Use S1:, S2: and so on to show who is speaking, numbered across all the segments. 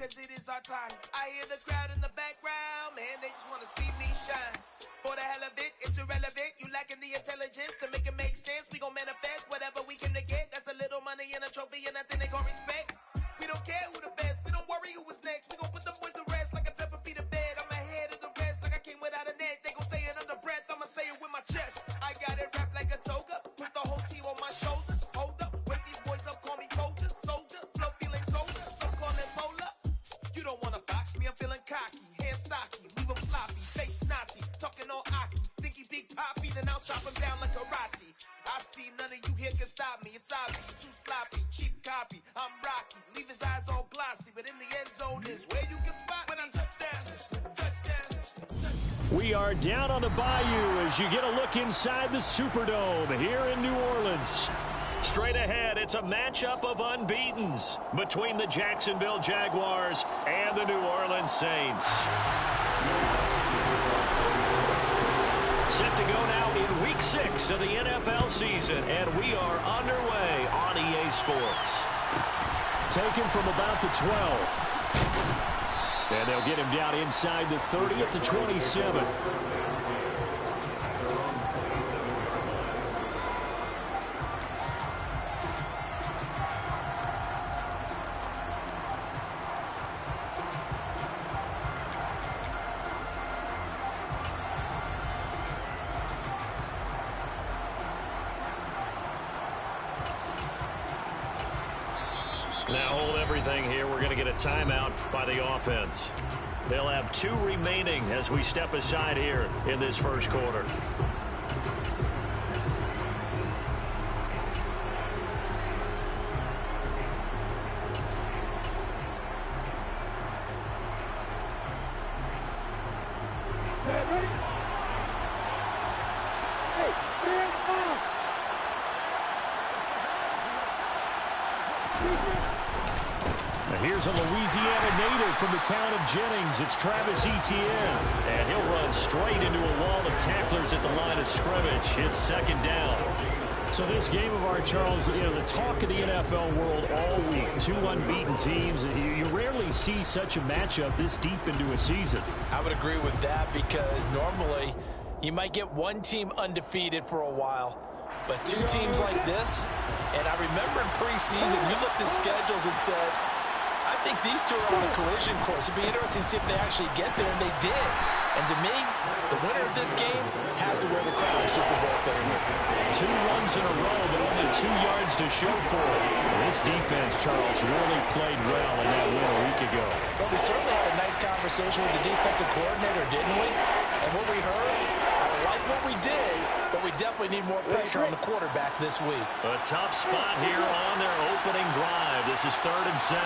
S1: cause it is our time. I hear the crowd in the background, man, they just wanna see me shine. For the hell of it, it's irrelevant. You lacking the intelligence to make it make sense. We gon' manifest whatever we can to get. That's a little money and a trophy and nothing they call respect. We don't care who the best, we don't worry who was next. We gon' put the boys to rest like a temper feet of bed. I'm ahead of the rest like I came without a net. They gon' say it under breath, I'ma say it with my chest. I got it wrapped like a toga, put the whole team on my shoulders. Hold up, wake these boys up, call me Folgers, soldier. Flow feeling colder, some call it polar. You don't wanna box me, I'm feeling cocky. Hair stocky, leave him floppy, face Nazi. Talking all Aki, think he big poppy, then I'll chop him down like karate. I see none of you here can stop me. It's obvious, too sloppy, cheap copy. I'm Rocky, leave his eyes all glossy, but in the end zone is where you can spot when I touchdown, touchdown.
S2: We are down on the bayou as you get a look inside the Superdome here in New Orleans. Straight ahead, it's a matchup of unbeatens between the Jacksonville Jaguars and the New Orleans Saints. Set to go now in Week 6 of the NFL season, and we are underway on EA Sports. Taken from about the 12. And they'll get him down inside the 30 at the 27. Now hold everything here. We're going to get a timeout by the offense. They'll have 2 remaining as we step aside here in this first quarter. Here's a Louisiana native from the town of Jennings. It's Travis Etienne. And he'll run straight into a wall of tacklers at the line of scrimmage. It's second down. So this game of art, Charles, you know, the talk of the NFL world all week. 2 unbeaten teams. You rarely see such a matchup this deep into a season.
S3: I would agree with that because normally you might get one team undefeated for a while. But 2 teams like this, and I remember in preseason, you looked at schedules and said, I think these 2 are on a collision course. It'd be interesting to see if they actually get there, and they did. And to me, the winner of this game has to wear the crown of Super Bowl favorite.
S2: 2 runs in a row, but only 2 yards to show for it. This defense, Charles, really played well in that win a week ago.
S3: Well, we certainly had a nice conversation with the defensive coordinator, didn't we? And what we heard, I like what we did, but we definitely need more pressure on the quarterback this week.
S2: A tough spot here on their opening drive. This is 3rd and 7.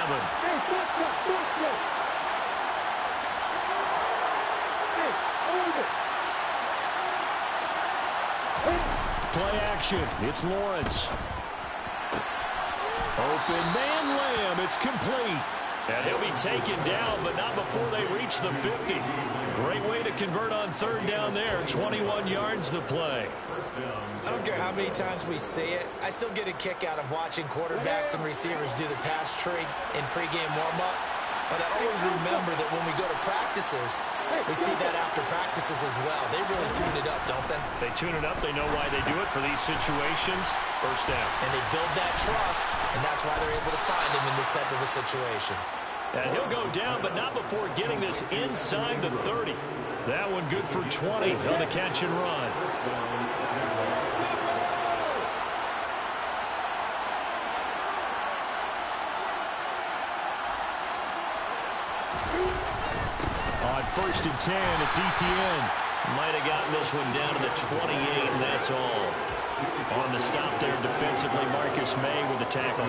S2: Play action. It's Lawrence. Open man Lamb. It's complete. And he'll be taken down, but not before they reach the 50. Great way to convert on 3rd down there. 21 yards to play.
S3: I don't care how many times we see it. I still get a kick out of watching quarterbacks and receivers do the pass tree in pregame warm-up. But I always remember that when we go to practices, we see that after practices as well. They really tune it up, don't they?
S2: They tune it up. They know why they do it for these situations. First down.
S3: And they build that trust, and that's why they're able to find him in this type of a situation.
S2: And he'll go down, but not before getting this inside the 30. That one good for 20 on the catch and run. On 1st and 10, it's Etienne. Might have gotten this one down to the 28, and that's all. On the stop there defensively, Marcus May with the tackle.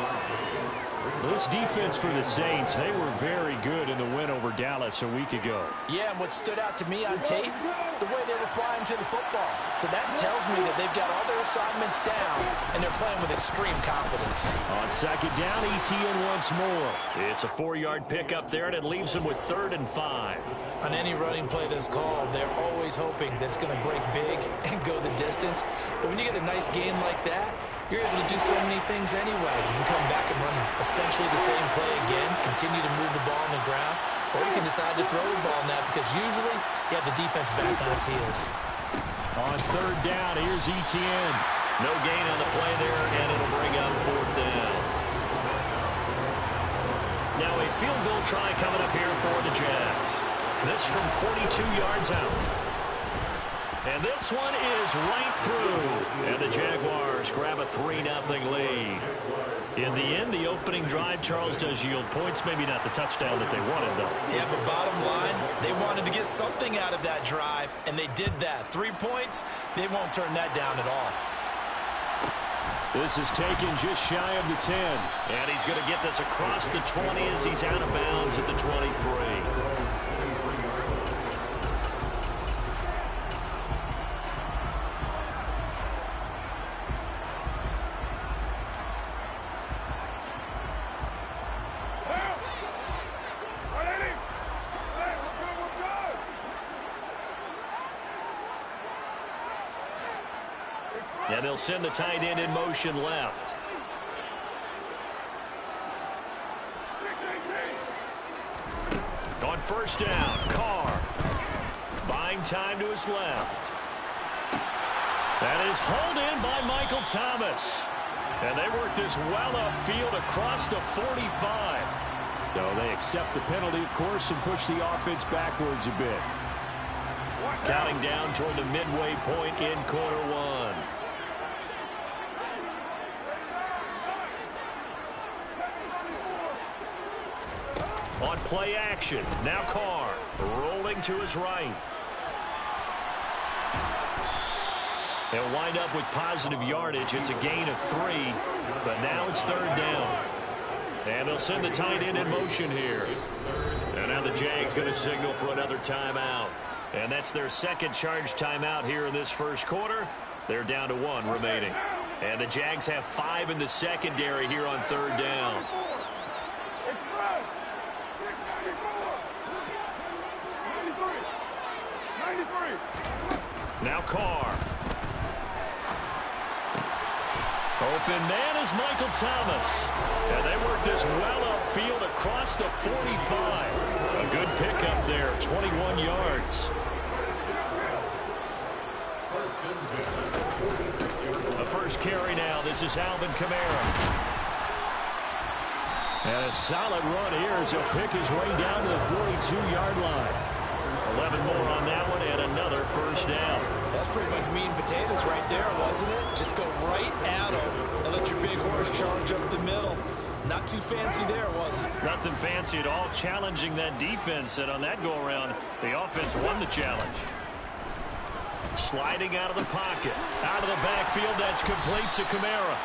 S2: This defense for the Saints, they were very good in the win over Dallas a week ago.
S3: Yeah, and what stood out to me on tape, the way they were flying to the football. So that tells me that they've got all their assignments down, and they're playing with extreme confidence.
S2: On 2nd down, Etienne once more. It's a 4-yard pickup there, and it leaves them with 3rd and 5.
S3: On any running play that's called, they're always hoping that it's going to break big and go the distance. But when you get a nice game like that, you're able to do so many things anyway. You can come back and run essentially the same play again, continue to move the ball on the ground, or you can decide to throw the ball now because usually you have the defense back on its heels.
S2: On third down, here's Etienne. No gain on the play there, and it'll bring up fourth down. Now a field goal try coming up here for the Jags. This from 42 yards out. And this one is right through. And the Jaguars grab a 3-0 lead. In the end, the opening drive, Charles, does yield points. Maybe not the touchdown that they wanted, though.
S3: Yeah, but bottom line, they wanted to get something out of that drive, and they did that. 3 points, they won't turn that down at all.
S2: This is taken just shy of the 10. And he's going to get this across the 20 as he's out of bounds at the 23. And they'll send the tight end in motion left. On first down, Carr. Buying time to his left. That is hauled in by Michael Thomas. And they work this well upfield across the 45.
S4: No, they accept the penalty, of course, and push the offense backwards a bit.
S2: Counting down toward the midway point in quarter one. On play action, now Carr rolling to his right. They'll wind up with positive yardage. It's a gain of 3, but now it's third down. And they'll send the tight end in motion here. And now the Jags going to signal for another timeout. And that's their second charge timeout here in this first quarter. They're down to 1 remaining. And the Jags have 5 in the secondary here on third down. Now Carr. Open man is Michael Thomas. And they work this well upfield across the 45. A good pickup there, 21 yards. The first carry now. This is Alvin Kamara.
S4: And a solid run here as he'll pick his way down to the 42-yard line.
S2: 11 more on that one and another first down.
S3: That's pretty much meat and potatoes right there, wasn't it? Just go right at him and let your big horse charge up the middle. Not too fancy there, was it?
S2: Nothing fancy at all, challenging that defense. And on that go-around, the offense won the challenge. Sliding out of the pocket. Out of the backfield, that's complete to Kamara.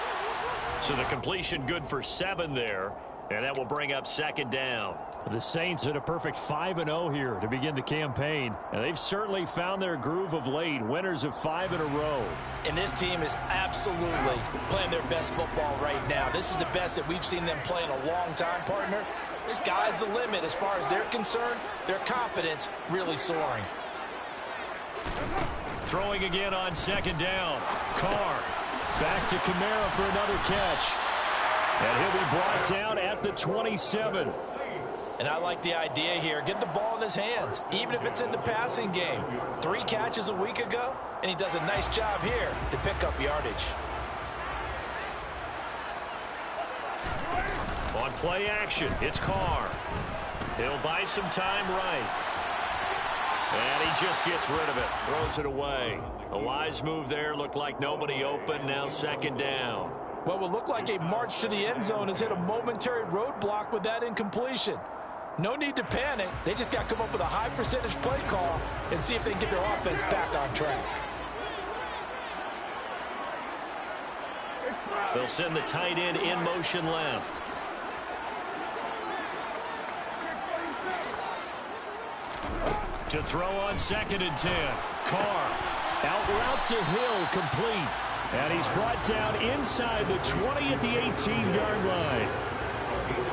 S2: So the completion good for 7 there. And that will bring up second down.
S4: The Saints at a perfect 5-0 here to begin the campaign. And they've certainly found their groove of late. Winners of 5 in a row.
S3: And this team is absolutely playing their best football right now. This is the best that we've seen them play in a long time, partner. Sky's the limit as far as they're concerned. Their confidence really soaring.
S2: Throwing again on second down. Carr.
S4: Back to Kamara for another catch.
S2: And he'll be brought down at the 27.
S3: And I like the idea here. Get the ball in his hands, even if it's in the passing game. 3 catches a week ago, and he does a nice job here to pick up yardage.
S2: On play action, it's Carr. He'll buy some time right. And he just gets rid of it, throws it away. A wise move there, looked like nobody open, now second down.
S3: What will look like a march to the end zone has hit a momentary roadblock with that incompletion. No need to panic. They just got to come up with a high percentage play call and see if they can get their offense back on track.
S2: They'll send the tight end in motion left. To throw on second and 10. Carr.
S4: Out route to Hill, complete. And he's brought down inside the 20 at the 18-yard line.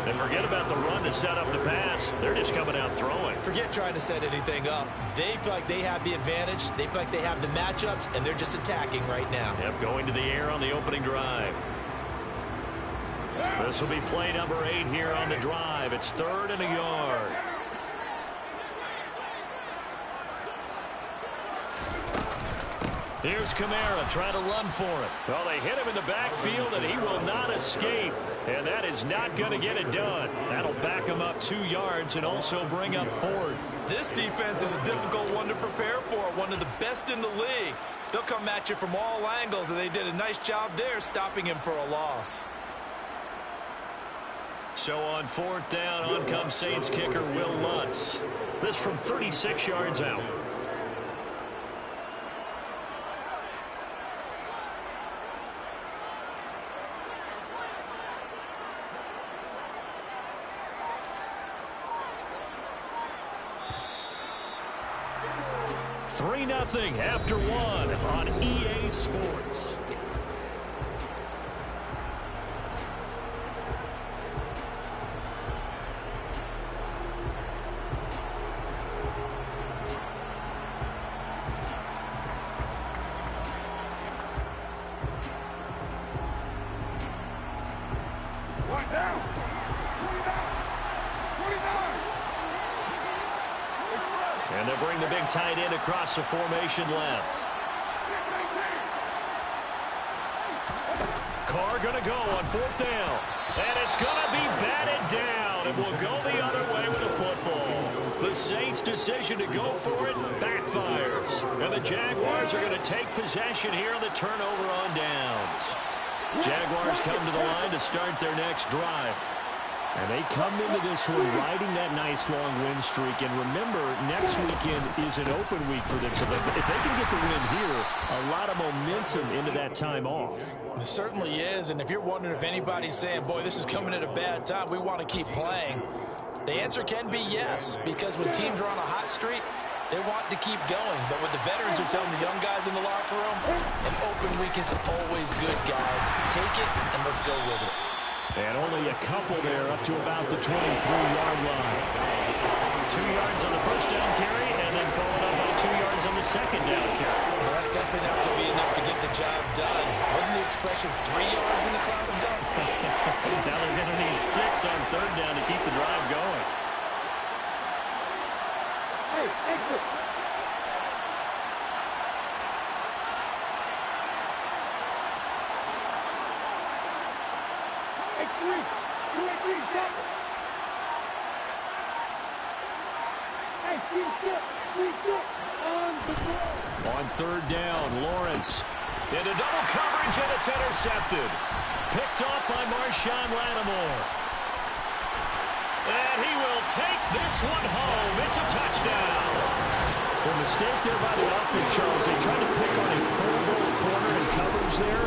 S4: And forget about the run to set up the pass. They're just coming out throwing.
S3: Forget trying to set anything up. They feel like they have the advantage. They feel like they have the matchups, and they're just attacking right now.
S4: Yep, going to the air on the opening drive. This will be play number 8 here on the drive. It's 3rd and a yard. Here's Kamara trying to run for it. Well, they hit him in the backfield, and he will not escape. And that is not going to get it done. That'll back him up 2 yards and also bring up 4th.
S3: This defense is a difficult one to prepare for, one of the best in the league. They'll come at you from all angles, and they did a nice job there stopping him for a loss.
S4: So on 4th down, on comes Saints kicker Will Lutz. This from 36 yards out. Nothing after 1 on EA Sports.
S5: Right down. 29.
S4: And they'll bring the big tight end across the formation left. Carr going to go on 4th down. And it's going to be batted down. And will go the other way with the football. The Saints' decision to go for it backfires. And the Jaguars are going to take possession here on the turnover on downs. Jaguars come to the line to start their next drive. And they come into this one riding that nice long win streak. And remember, next weekend is an open week for them. So if they can get the win here, a lot of momentum into that time off.
S3: It certainly is. And if you're wondering if anybody's saying, boy, this is coming at a bad time, we want to keep playing, the answer can be yes. Because when teams are on a hot streak, they want to keep going. But what the veterans are telling the young guys in the locker room, an open week is always good, guys. Take it and let's go with it.
S4: And only a couple there up to about the 23-yard line. 2 yards on the first down carry, and then followed up by 2 yards on the second down carry.
S3: Well, that's definitely not to be enough to get the job done. Wasn't the expression 3 yards in a cloud of dust?
S4: Now they're going to need 6 on 3rd down to keep the drive going.
S5: Hey, exit.
S4: On 3rd down, Lawrence into double coverage, and it's intercepted. Picked off by Marshawn Lattimore. And he will take this one home. It's a touchdown. A mistake there by the offense, Charles. They tried to pick on a Pro Bowl corner in coverage there,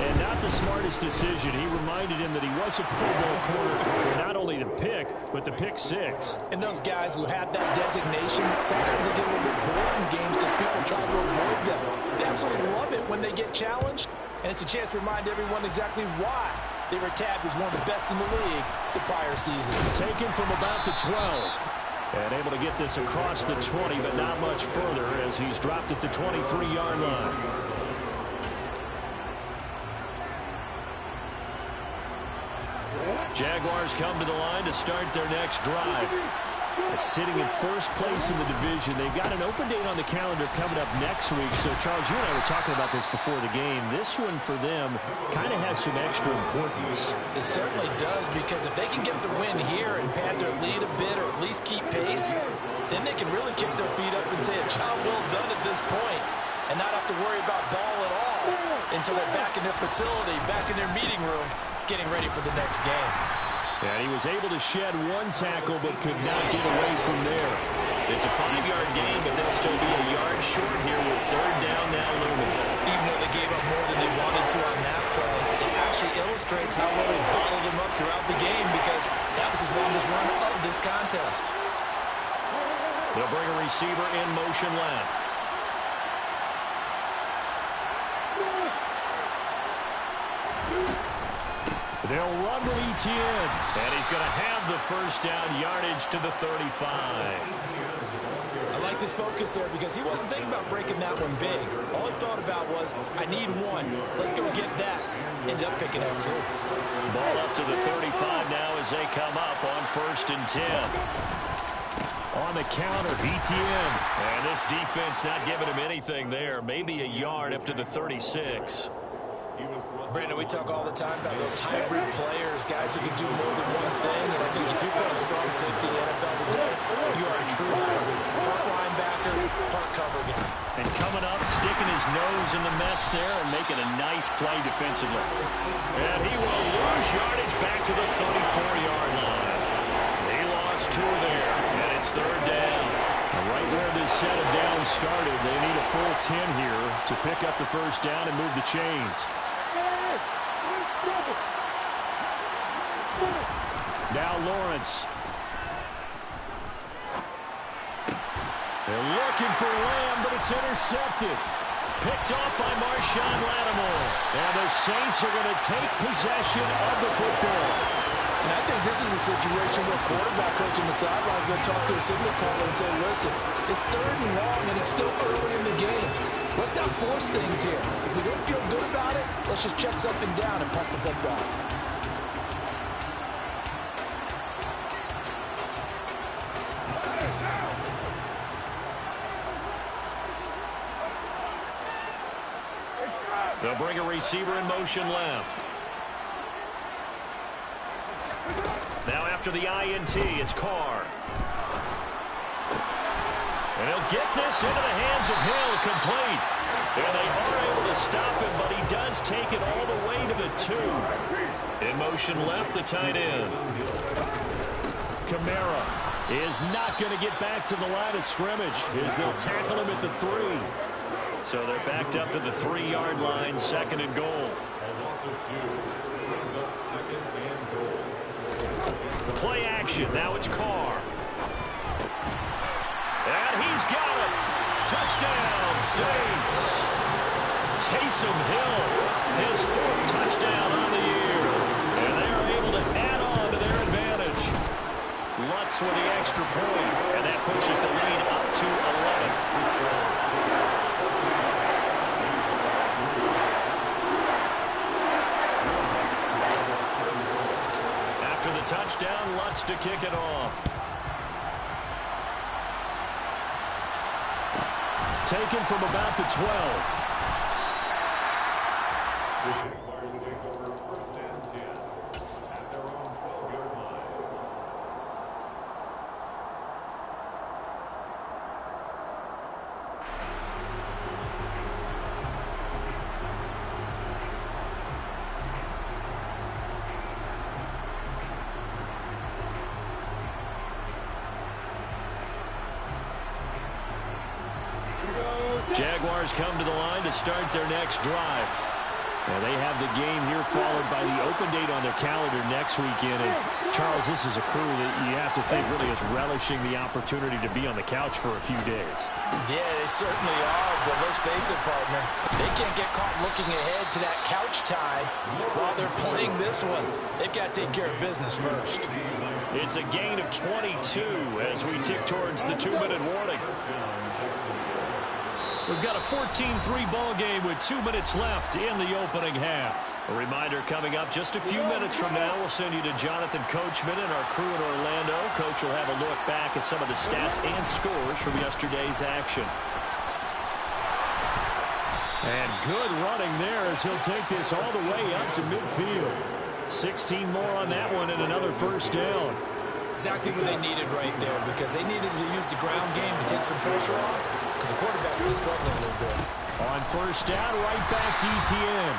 S4: and not the smartest decision. He reminded him that he was a Pro Bowl corner, not only the pick, but the pick 6.
S3: And those guys who have that designation, sometimes they get a little bit bored in games because people try to avoid them. They absolutely love it when they get challenged, and it's a chance to remind everyone exactly why they were tagged as one of the best in the league the prior season.
S4: Taken from about the 12. And able to get this across the 20, but not much further as he's dropped at the 23-yard line. Jaguars come to the line to start their next drive. Sitting in first place in the division. They've got an open date on the calendar coming up next week. So, Charles, you and I were talking about this before the game. This one for them kind of has some extra importance.
S3: It certainly does, because if they can get the win here and pad their lead a bit or at least keep pace, then they can really kick their feet up and say a job well done at this point and not have to worry about ball at all until they're back in their facility, back in their meeting room, getting ready for the next game.
S4: And he was able to shed one tackle but could not get away from there. It's a 5-yard gain, but they'll still be a yard short here with 3rd down now looming.
S3: Even though they gave up more than they wanted to on that play, it actually illustrates how well they bottled them up throughout the game, because that was his longest run of this contest.
S4: They'll bring a receiver in motion left.
S2: They'll run with Etienne. And he's going to have the first down yardage to the 35.
S3: I liked his focus there because he wasn't thinking about breaking that one big. All he thought about was, I need one. Let's go get that. Ended up picking up 2.
S2: Ball up to the 35 now as they come up on 1st and 10. On the counter, Etienne. And this defense not giving him anything there. Maybe a yard up to the 36.
S3: Brandon, we talk all the time about those hybrid players, guys who can do more than one thing. And I think if you're playing strong safety in the NFL today, you are a true hybrid. Part linebacker, part cover guy.
S2: And coming up, sticking his nose in the mess there and making a nice play defensively. And he will lose yardage back to the 34-yard line. He lost 2 there, and it's 3rd down. And right where this set of downs started, they need a full 10 here to pick up the first down and move the chains. Now Lawrence. They're looking for Lamb, but it's intercepted. Picked off by Marshawn Lattimore. And the Saints are going to take possession of the football.
S3: And I think this is a situation where quarterback coach on the sideline is going to talk to a signal caller and say, listen, it's 3rd and long, and it's still early in the game. Let's not force things here. If we don't feel good about it, let's just check something down and pump the football.
S2: They'll bring a receiver in motion left. Now after the INT, it's Carr. And he'll get this into the hands of Hill, complete. And they are able to stop him, but he does take it all the way to the 2. In motion left, the tight end. Kamara is not going to get back to the line of scrimmage as they'll tackle him at the 3. So they're backed up to the 3-yard line, 2nd and goal. Play action. Now it's Carr. And he's got it. Touchdown, Saints. Taysom Hill, his 4th touchdown on the year. And they're able to add on to their advantage. Lutz with the extra point, and that pushes the lead up to 11. After the touchdown, Lutz to kick it off. Taken from about the 12. Jaguars come to the line to start their next drive. Well, they have the game here followed by the open date on their calendar next weekend. And Charles, this is a crew that you have to think really is relishing the opportunity to be on the couch for a few days.
S3: Yeah, they certainly are, but let's face it, partner. They can't get caught looking ahead to that couch time while they're playing this one. They've got to take care of business first.
S2: It's a gain of 22 as we tick towards the 2-minute warning. We've got a 14-3 ball game with 2 minutes left in the opening half. A reminder coming up just a few minutes from now, we'll send you to Jonathan Coachman and our crew in Orlando. Coach will have a look back at some of the stats and scores from yesterday's action. And good running there as he'll take this all the way up to midfield. 16 more on that one and another first down.
S3: Exactly what they needed right there, because they needed to use the ground game to take some pressure off, because the quarterback's been struggling a little bit.
S2: On first down, right back to Etienne.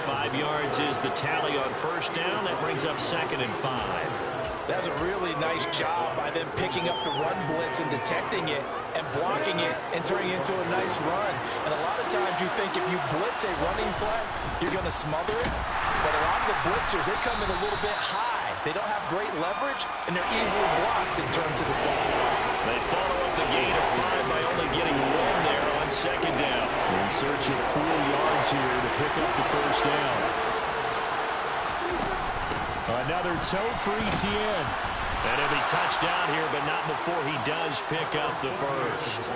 S2: 5 yards is the tally on first down. That brings up 2nd and 5.
S3: That was a really nice job by them picking up the run blitz and detecting it and blocking it and turning it into a nice run. And a lot of times you think if you blitz a running play, you're going to smother it. But a lot of the blitzers, they come in a little bit high. They don't have great leverage, and they're easily blocked and turned to the side.
S2: They follow up the gain of 5 by only getting 1 there on 2nd down. In search of 4 yards here to pick up the first down. Another toe for Etienne. And he'll be touched down here, but not before he does pick up the first.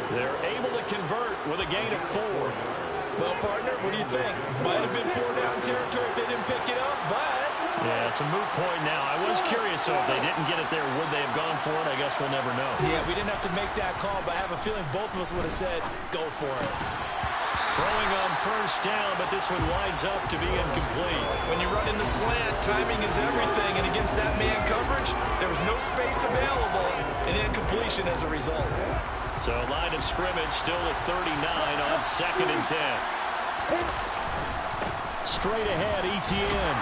S2: They're able to convert with a gain of 4.
S3: Well, partner, what do you think? Might have been 4-down territory if they didn't pick it up, but...
S2: Yeah, it's a moot point now. I was curious, so if they didn't get it there, would they have gone for it? I guess we'll never know.
S3: Yeah, we didn't have to make that call, but I have a feeling both of us would have said, go for it.
S2: Throwing on first down, but this one winds up to be incomplete.
S3: When you run in the slant, timing is everything, and against that man coverage, there was no space available, and incompletion as a result.
S2: So line of scrimmage still at 39 on 2nd and 10. Straight ahead, Etienne.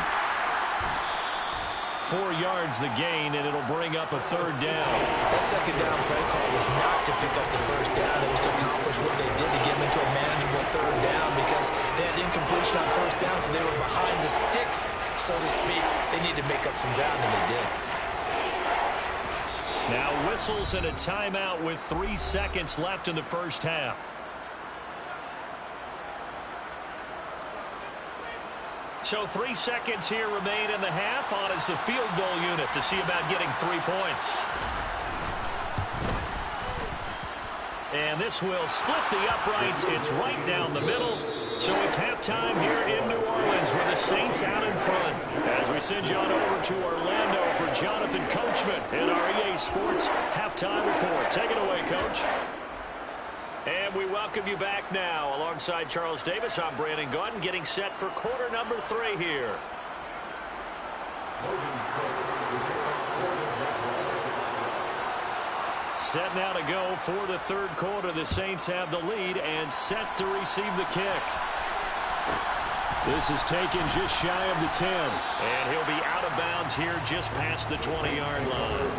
S2: 4 yards the gain, and it'll bring up a 3rd down.
S3: That 2nd down play call was not to pick up the first down. It was to accomplish what they did to get them into a manageable 3rd down because they had incompletion on first down, so they were behind the sticks, so to speak. They needed to make up some ground, and they did.
S2: Now whistles and a timeout with 3 seconds left in the first half. So 3 seconds here remain in the half on as the field goal unit to see about getting 3 points. And this will split the uprights. It's right down the middle. So it's halftime here in New Orleans with the Saints out in front. As we send you on over to Orlando for Jonathan Coachman in our EA Sports Halftime Report. Take it away, Coach. And we welcome you back now. Alongside Charles Davis, I'm Brandon Gaudin, getting set for quarter number 3 here. Set now to go for the 3rd quarter. The Saints have the lead and set to receive the kick. This is taken just shy of the 10. And he'll be out of bounds here just past the 20-yard line.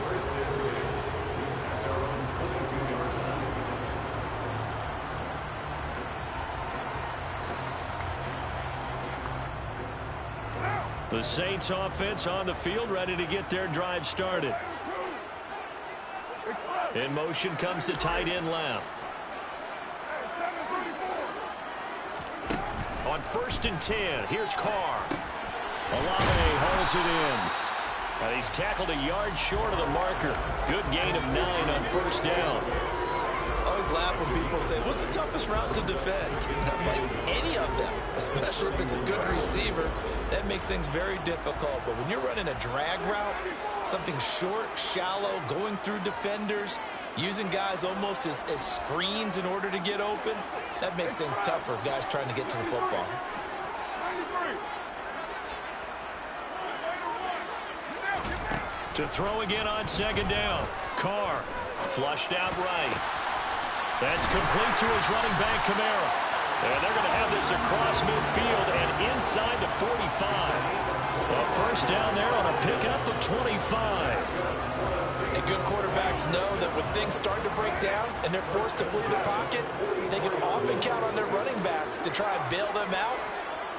S2: The Saints offense on the field, ready to get their drive started. In motion comes the tight end left. On 1st and 10, here's Carr. Olave hauls it in. And he's tackled a yard short of the marker. Good gain of 9 on 1st down.
S3: I always laugh when people say, what's the toughest route to defend? I'm like, any of them, especially if it's a good receiver. That makes things very difficult. But when you're running a drag route, something short, shallow, going through defenders, using guys almost as screens in order to get open, that makes things tough for guys trying to get to the football.
S2: To throw again on 2nd down. Carr flushed out right. That's complete to his running back, Kamara. And they're going to have this across midfield and inside the 45. A 1st down there on a pickup of 25.
S3: And good quarterbacks know that when things start to break down and they're forced to flee the pocket, they can often count on their running backs to try and bail them out.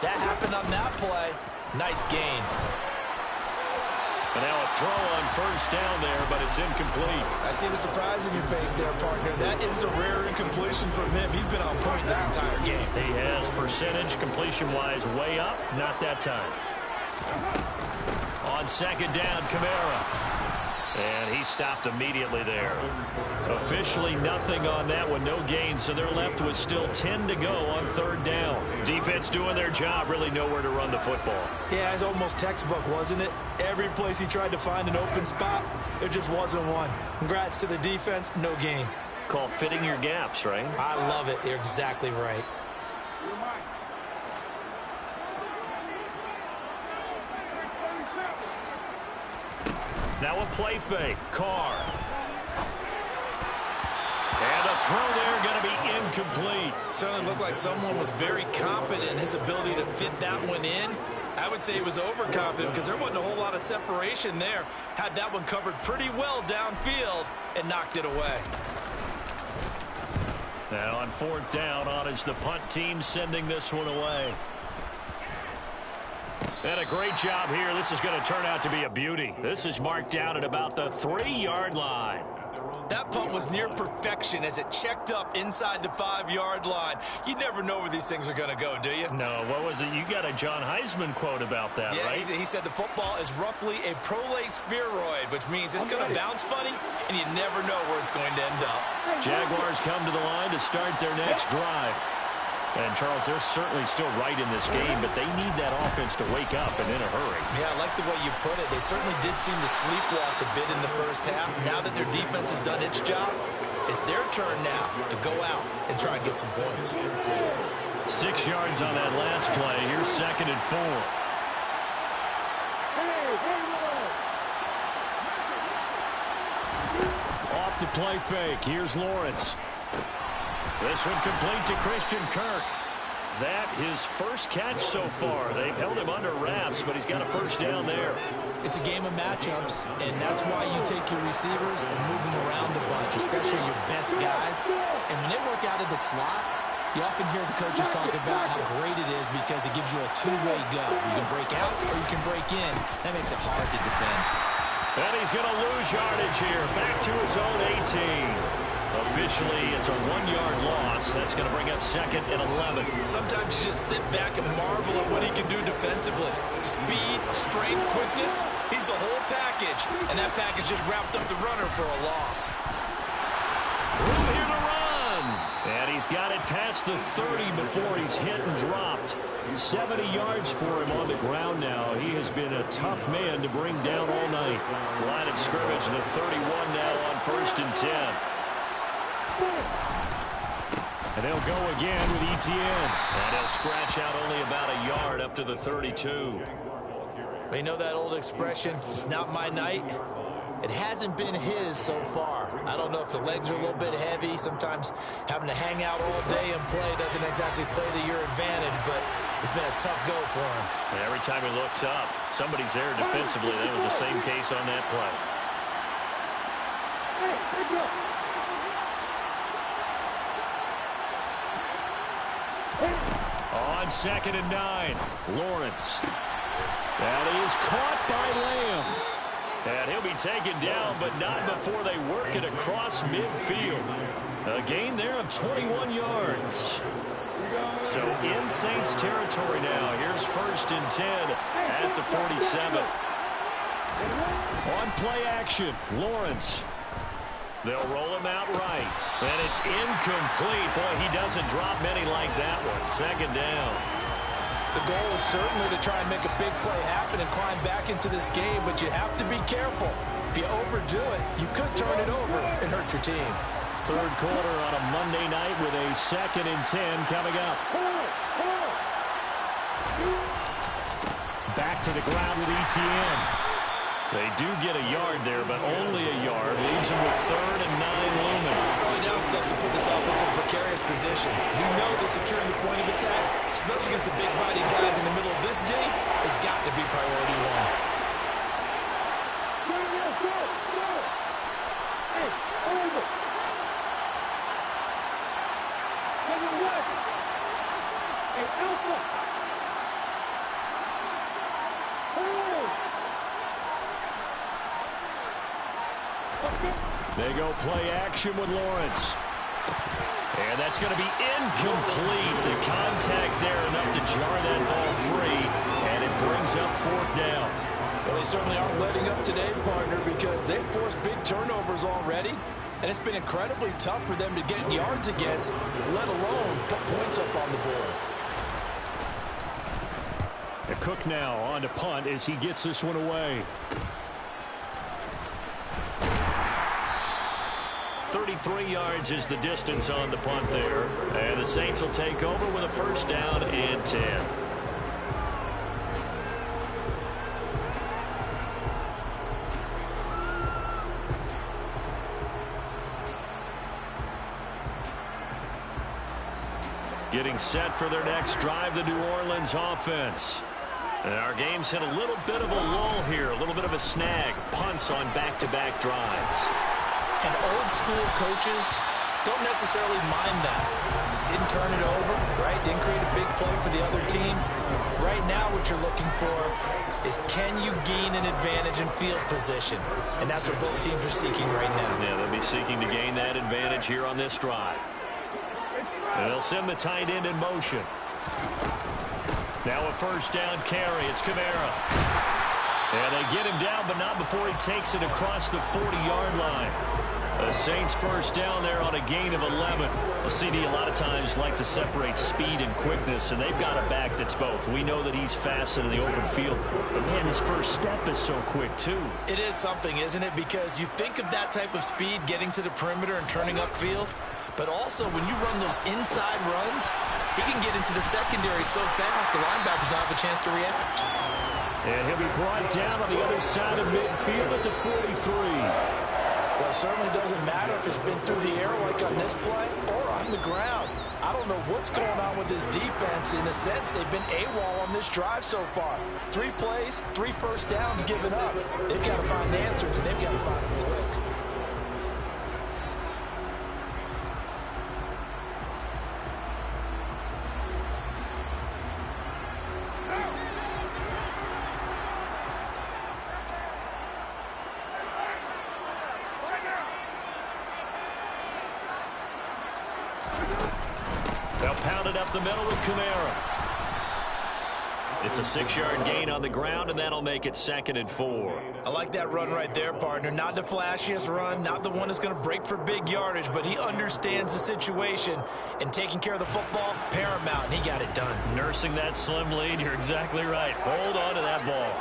S3: That happened on that play. Nice gain.
S2: And now a throw on 1st down there, but it's incomplete.
S3: I see the surprise in your face there, partner. That is a rare incompletion from him. He's been on point this entire game.
S2: He has percentage completion-wise way up. Not that time. On 2nd down, Kamara. And he stopped immediately there. Officially nothing on that one, no gain, so they're left with still 10 to go on 3rd down. Defense doing their job, really nowhere to run the football.
S3: Yeah, it's almost textbook, wasn't it? Every place he tried to find an open spot, there just wasn't one. Congrats to the defense, no gain.
S2: Called fitting your gaps, right?
S3: I love it. You're exactly right.
S2: Now a play fake. Carr. And a throw there going to be incomplete.
S3: Certainly looked like someone was very confident in his ability to fit that one in. I would say he was overconfident because there wasn't a whole lot of separation there. Had that one covered pretty well downfield and knocked it away.
S2: Now on 4th down, on is the punt team sending this one away. And a great job here. This is going to turn out to be a beauty. This is marked down at about the 3-yard line.
S3: That punt was near perfection as it checked up inside the 5-yard line. You never know where these things are going to go, do you?
S2: No, what was it? You got a John Heisman quote about that,
S3: yeah,
S2: right?
S3: He said the football is roughly a prolate spheroid, which means it's going to bounce funny, and you never know where it's going to end up.
S2: Jaguars come to the line to start their next drive. And, Charles, they're certainly still right in this game, but they need that offense to wake up and in a hurry.
S3: Yeah, I like the way you put it. They certainly did seem to sleepwalk a bit in the first half. Now that their defense has done its job, it's their turn now to go out and try and get some points.
S2: 6 yards on that last play. Here's 2nd and 4. Off the play fake. Here's Lawrence. This one complete to Christian Kirk. That his first catch so far. They've held him under wraps, but he's got a first down there.
S3: It's a game of matchups, and that's why you take your receivers and move them around a bunch, especially your best guys. And when they work out of the slot, you often hear the coaches talk about how great it is because it gives you a two-way go. You can break out or you can break in. That makes it hard to defend.
S2: And he's going to lose yardage here. Back to his own 18. Officially, it's a 1-yard loss. That's going to bring up 2nd and 11.
S3: Sometimes you just sit back and marvel at what he can do defensively. Speed, strength, quickness. He's the whole package. And that package just wrapped up the runner for a loss.
S2: Room here to run. And he's got it past the 30 before he's hit and dropped. 70 yards for him on the ground now. He has been a tough man to bring down all night. Line of scrimmage, the 31 now on 1st and 10. And they'll go again with Etienne. And he'll scratch out only about a yard up to the 32.
S3: We know that old expression, it's not my night. It hasn't been his so far. I don't know if the legs are a little bit heavy. Sometimes having to hang out all day and play doesn't exactly play to your advantage, but it's been a tough go for him.
S2: And every time he looks up, somebody's there defensively. That was the same case on that play. On 2nd and 9, Lawrence. And he is caught by Lamb. And he'll be taken down, but not before they work it across midfield. A gain there of 21 yards. So in Saints territory now. Here's 1st and 10 at the 47. On play action, Lawrence. They'll roll him out right. And it's incomplete. Boy, he doesn't drop many like that one. 2nd down.
S3: The goal is certainly to try and make a big play happen and climb back into this game, but you have to be careful. If you overdo it, you could turn it over and hurt your team.
S2: 3rd quarter on a Monday night with a 2nd and 10 coming up. Back to the ground with Etienne. They do get a yard there, but only a yard. Leaves them with 3rd and 9 looming.
S3: Early down stuff to put this offense in a precarious position. We know that securing the point of attack, especially against the big-bodied guys in the middle of this day, has got to be priority one.
S2: They go play action with Lawrence. And that's going to be incomplete. The contact there enough to jar that ball free. And it brings up 4th down.
S3: Well, they certainly aren't letting up today, partner, because they've forced big turnovers already. And it's been incredibly tough for them to get yards against, let alone put points up on the board.
S2: The Cook now on to punt as he gets this one away. 33 yards is the distance on the punt there. And the Saints will take over with a 1st down and 10. Getting set for their next drive, the New Orleans offense. And our game's hit a little bit of a lull here, a little bit of a snag. Punts on back-to-back drives.
S3: And old school coaches don't necessarily mind that. Didn't turn it over, right? Didn't create a big play for the other team. Right now what you're looking for is can you gain an advantage in field position? And that's what both teams are seeking right now.
S2: Yeah, they'll be seeking to gain that advantage here on this drive. And they'll send the tight end in motion. Now a first down carry. It's Kamara. And they get him down, but not before he takes it across the 40-yard line. The Saints first down there on a gain of 11. Well, CD a lot of times like to separate speed and quickness, and they've got a back that's both. We know that he's fast in the open field, but, man, his first step is so quick, too.
S3: It is something, isn't it? Because you think of that type of speed getting to the perimeter and turning upfield, but also when you run those inside runs, he can get into the secondary so fast the linebackers don't have a chance to react.
S2: And he'll be brought down on the other side of midfield at the 43.
S3: Well, it certainly doesn't matter if it's been through the air like on this play or on the ground. I don't know what's going on with this defense. In a sense, they've been AWOL on this drive so far. 3 plays, 3 first downs given up. They've got to find answers, and they've got to find them quick.
S2: They'll pound it up the middle with Kamara. It's a 6-yard gain on the ground, and that'll make it 2nd and 4.
S3: I like that run right there, partner. Not the flashiest run, not the one that's going to break for big yardage, but he understands the situation, and taking care of the football, paramount, and he got it done.
S2: Nursing that slim lead, you're exactly right. Hold on to that ball.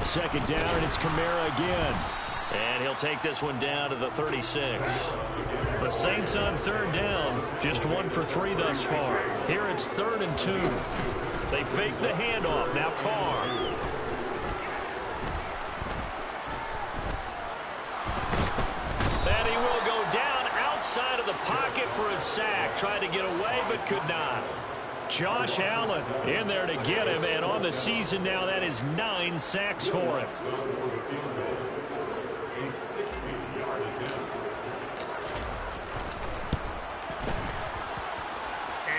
S2: 2nd down, and it's Kamara again. And he'll take this one down to the 36. The Saints on 3rd down, just 1 for 3 thus far. Here it's 3rd and 2. They fake the handoff. Now Carr. And he will go down outside of the pocket for a sack. Tried to get away but could not. Josh Allen in there to get him, and on the season now that is 9 sacks for him.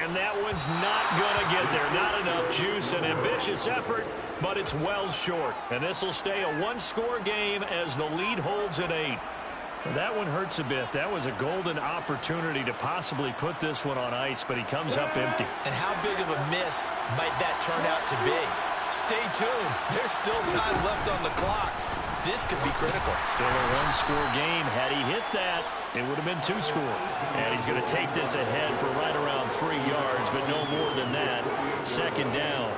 S2: And that one's not going to get there. Not enough juice. An ambitious effort, but it's well short. And this will stay a 1-score game as the lead holds at 8. That one hurts a bit. That was a golden opportunity to possibly put this one on ice, but he comes up empty.
S3: And how big of a miss might that turn out to be? Stay tuned. There's still time left on the clock. This could be critical.
S2: Still a 1-score game. Had he hit that, it would have been 2 scores. And he's going to take this ahead for right around 3 yards, but no more than that. 2nd down.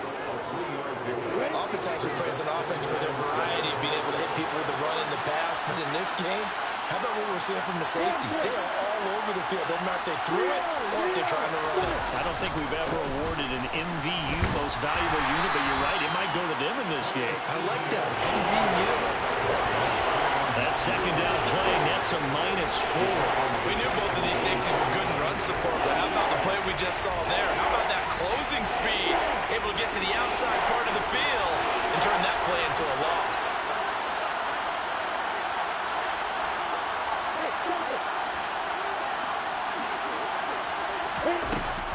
S3: Oftentimes we praise an offense for their variety of being able to hit people with the run in the pass, but in this game, how about what we're seeing from the safeties? They are all over the field. Doesn't matter if they threw it or if they're trying to run it.
S2: I don't think we've ever awarded an MVU, most valuable unit, but you're right, it might go to them in this game.
S3: I like that, MVU.
S2: That 2nd down play nets a -4.
S3: We knew both of these safeties were good in run support, but how about the play we just saw there? How about that closing speed, able to get to the outside part of the field and turn that play into a loss?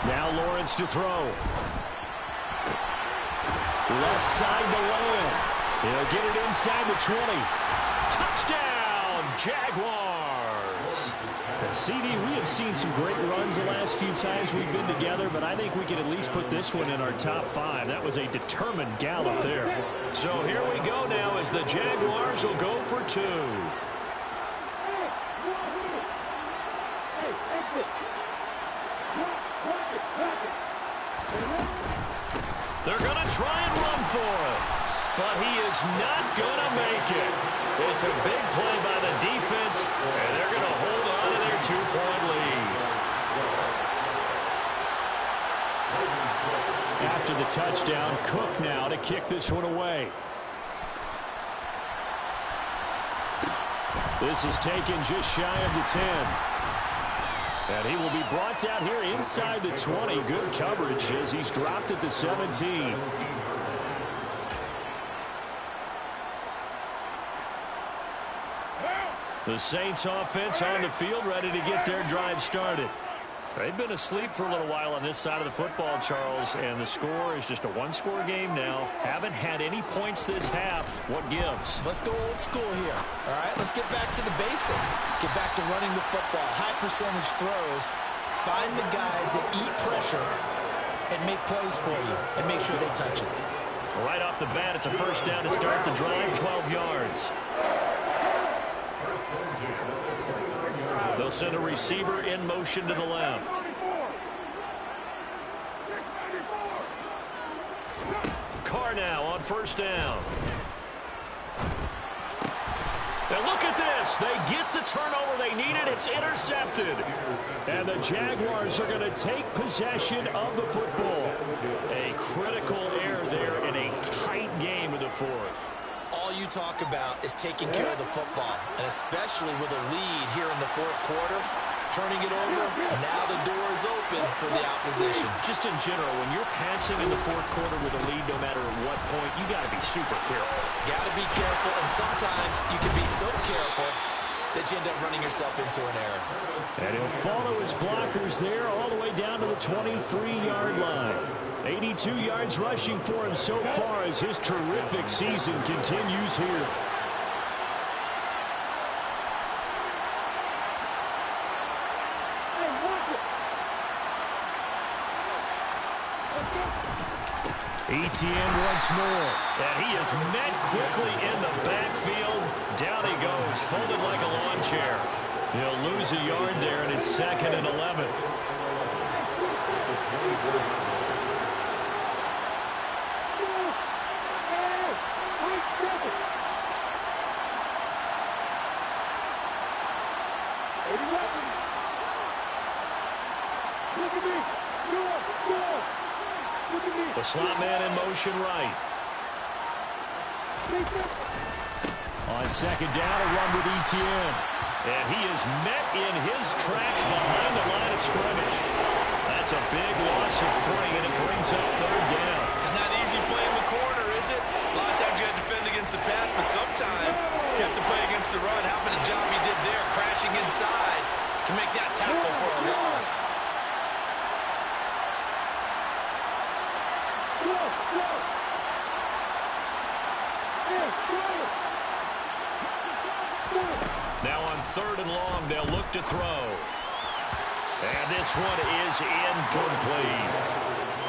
S2: Now Lawrence to throw. Left side to Lamb. He'll get it inside the 20. Touchdown, Jaguars. And CD, we have seen some great runs the last few times we've been together, but I think we can at least put this one in our top 5. That was a determined gallop there. So here we go now as the Jaguars will go for 2. They're going to try and run for it, but he is not going to make it. It's a big play by the defense, and they're going to hold on to their 2-point lead. After the touchdown, Cook now to kick this one away. This is taken just shy of the 10. And he will be brought down here inside the 20. Good coverage as he's dropped at the 17. The Saints offense on the field, ready to get their drive started. They've been asleep for a little while on this side of the football, Charles, and the score is just a one-score game now. Haven't had any points this half. What gives?
S3: Let's go old school here, all right? Let's get back to the basics. Get back to running the football, high percentage throws. Find the guys that eat pressure and make plays for you and make sure they touch it.
S2: Right off the bat, it's a first down to start the drive, 12 yards. They'll send a receiver in motion to the left. Carr now on first down. And look at this. They get the turnover they needed. It's intercepted. And the Jaguars are going to take possession of the football. A critical error there in a tight game of the fourth.
S3: All you talk about is taking care of the football, and especially with a lead here in the fourth quarter, turning it over, now the door is open for the opposition.
S2: Just in general, when you're passing in the fourth quarter with a lead, no matter at what point, you got to be super careful.
S3: Got to be careful, and sometimes you can be so careful that you end up running yourself into an error.
S2: And he'll follow his blockers there all the way down to the 23-yard line. 82 yards rushing for him so far as his terrific season continues here. Etienne once more, and he is met quickly in the backfield. Down he goes, folded like a lawn chair. He'll lose a yard there, and it's 2nd and 11. The slot man in motion right. On second down, a run with Etienne. And he is met in his tracks behind the line of scrimmage. That's a big loss of 3, and it brings up 3rd down.
S3: It's not easy playing the corner, is it? A lot of times you have to defend against the pass, but sometimes you have to play against the run. How about the job he did there, crashing inside to make that tackle for a loss?
S2: Now on 3rd and long, they'll look to throw. And this one is incomplete.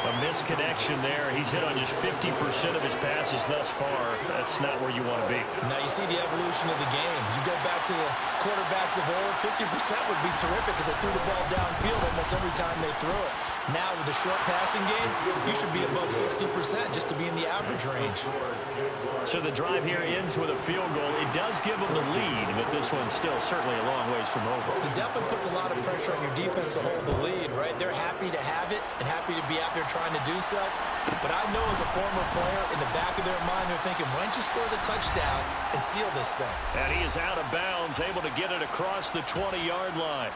S2: A misconnection there. He's hit on just 50% of his passes thus far. That's not where you want to be.
S3: Now you see the evolution of the game. You go back to the quarterbacks of old, 50% would be terrific because they threw the ball downfield almost every time they threw it. Now with the short passing game, you should be above 60% just to be in the average range.
S2: So the drive here ends with a field goal. It does give them the lead, but this one's still certainly a long ways from over.
S3: It definitely puts a lot of pressure on your defense to hold the lead, right? They're happy to have it and happy to be out there trying to do so. But I know as a former player, in the back of their mind, they're thinking, why don't you score the touchdown and seal this thing?
S2: And he is out of bounds, able to get it across the 20-yard line.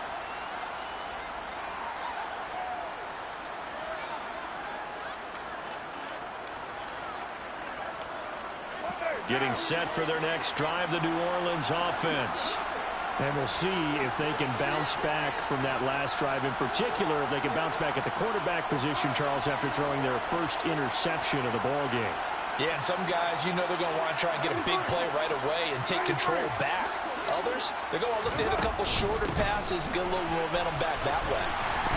S2: Getting set for their next drive, the New Orleans offense. And we'll see if they can bounce back from that last drive. In particular, if they can bounce back at the quarterback position, Charles, after throwing their first interception of the ball game.
S3: Yeah, and some guys, you know they're going to want to try and get a big play right away and take control back. Others, they're going to look to hit a couple shorter passes, get a little momentum back that way.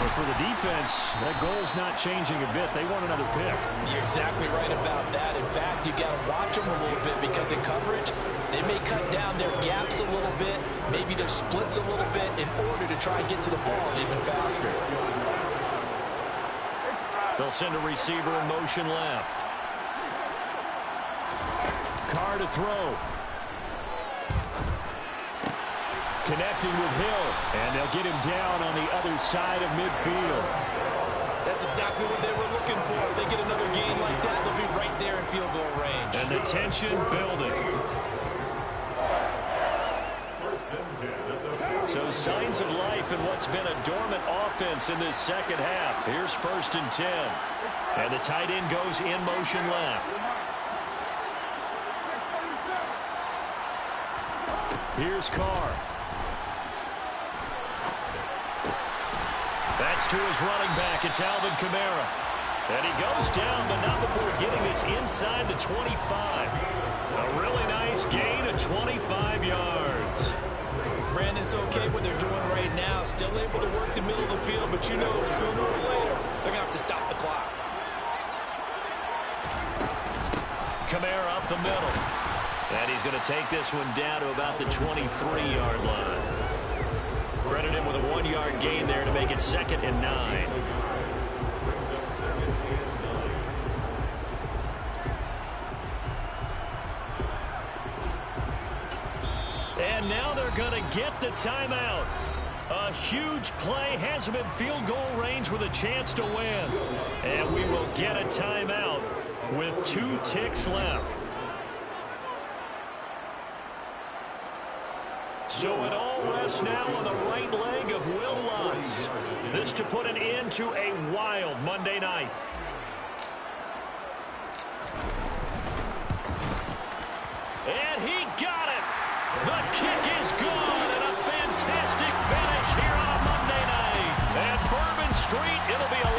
S2: But for the defense, that goal's not changing a bit. They want another pick.
S3: You're exactly right about that. In fact, you got to watch them a little bit because in coverage, they may cut down their gaps a little bit, maybe their splits a little bit in order to try and get to the ball even faster.
S2: They'll send a receiver in motion left. Carr to throw. Connecting with Hill, and they'll get him down on the other side of midfield.
S3: That's exactly what they were looking for. If they get another gain like that, they'll be right there in field goal range.
S2: And the tension building. So signs of life in what's been a dormant offense in this second half. Here's 1st and 10. And the tight end goes in motion left. Here's Carr. That's to his running back. It's Alvin Kamara. And he goes down, but not before getting this inside the 25. A really nice gain of 25 yards.
S3: Brandon, it's okay what they're doing right now. Still able to work the middle of the field, but you know sooner or later they're going to have to stop the clock.
S2: Kamara up the middle. And he's going to take this one down to about the 23-yard line. Credit him with a 1-yard gain there to make it 2nd and 9. And now they're going to get the timeout. A huge play has him in field goal range with a chance to win. And we will get a timeout with 2 ticks left. So it all rests now on the right leg of Will Lutz. This to put an end to a wild Monday night. And he got it. The kick is good, and a fantastic finish here on a Monday night. At Bourbon Street, it'll be a